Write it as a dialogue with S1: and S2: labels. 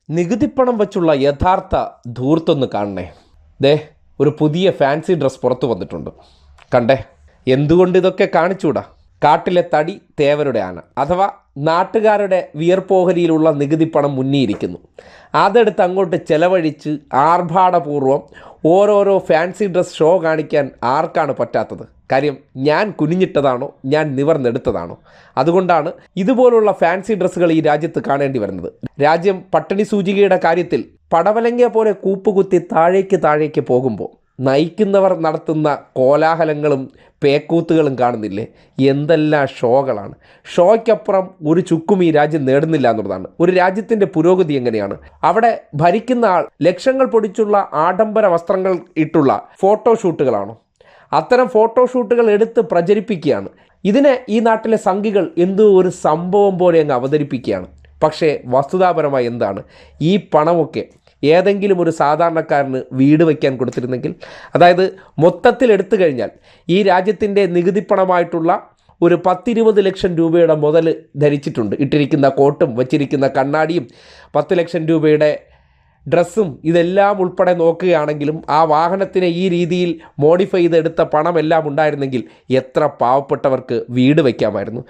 S1: നികുതിപ്പണം വെച്ചുള്ള യഥാർത്ഥ ധൂർത്തൊന്ന് കാണണേ. ദേ ഒരു പുതിയ ഫാൻസി ഡ്രസ്സ് പുറത്തു വന്നിട്ടുണ്ട്, കണ്ടേ. എന്തുകൊണ്ട് ഇതൊക്കെ കാണിച്ചൂടാ? കാട്ടിലെ തടി തേവരുടെ ആന, അഥവാ നാട്ടുകാരുടെ വിയർപ്പോഹരിയിലുള്ള നികുതിപ്പണം മുന്നിയിരിക്കുന്നു. അതെടുത്ത് അങ്ങോട്ട് ചെലവഴിച്ച് ആർഭാടപൂർവ്വം ഓരോരോ ഫാൻസി ഡ്രസ് ഷോ കാണിക്കാൻ ആർക്കാണ് പറ്റാത്തത്? കാര്യം ഞാൻ കുനിഞ്ഞിട്ടതാണോ, ഞാൻ നിവർന്നെടുത്തതാണോ? അതുകൊണ്ടാണ് ഇതുപോലുള്ള ഫാൻസി ഡ്രസ്സുകൾ ഈ രാജ്യത്ത് കാണേണ്ടി വരുന്നത്. രാജ്യം പട്ടിണി സൂചികയുടെ കാര്യത്തിൽ പടവലങ്ങിയ പോലെ കൂപ്പുകുത്തി താഴേക്ക് പോകുമ്പോൾ നയിക്കുന്നവർ നടത്തുന്ന കോലാഹലങ്ങളും പേക്കൂത്തുകളും കാണുന്നില്ലേ? എന്തെല്ലാം ഷോകളാണ്! ഷോയ്ക്കപ്പുറം ഒരു ചുക്കും ഈ രാജ്യം നേടുന്നില്ല എന്നുള്ളതാണ്. ഒരു രാജ്യത്തിൻ്റെ പുരോഗതി എങ്ങനെയാണ്? അവിടെ ഭരിക്കുന്ന ആൾ ലക്ഷങ്ങൾ പൊടിച്ചുള്ള ആഡംബര വസ്ത്രങ്ങൾ ഇട്ടുള്ള ഫോട്ടോഷൂട്ടുകളാണോ? അത്തരം ഫോട്ടോഷൂട്ടുകൾ എടുത്ത് പ്രചരിപ്പിക്കുകയാണ്. ഇതിനെ ഈ നാട്ടിലെ സംഘികൾ എന്തോ ഒരു സംഭവം പോലെ അങ്ങ് അവതരിപ്പിക്കുകയാണ്. പക്ഷേ വസ്തുതാപരമായി എന്താണ്? ഈ പണമൊക്കെ ഏതെങ്കിലും ഒരു സാധാരണക്കാരന് വീട് വയ്ക്കാൻ കൊടുത്തിരുന്നെങ്കിൽ, അതായത് മൊത്തത്തിൽ എടുത്തു കഴിഞ്ഞാൽ ഈ രാജ്യത്തിൻ്റെ നികുതിപ്പണമായിട്ടുള്ള ഒരു 10-20 ലക്ഷം രൂപയുടെ മുതൽ ധരിച്ചിട്ടുണ്ട്. ഇട്ടിരിക്കുന്ന കോട്ടും വച്ചിരിക്കുന്ന കണ്ണാടിയും 10 ലക്ഷം രൂപയുടെ ഡ്രസ്സും ഇതെല്ലാം ഉൾപ്പെടെ നോക്കുകയാണെങ്കിലും ആ വാഹനത്തിനെ ഈ രീതിയിൽ മോഡിഫൈ ചെയ്തെടുത്ത പണമെല്ലാം ഉണ്ടായിരുന്നെങ്കിൽ എത്ര പാവപ്പെട്ടവർക്ക് വീട് വയ്ക്കാമായിരുന്നു.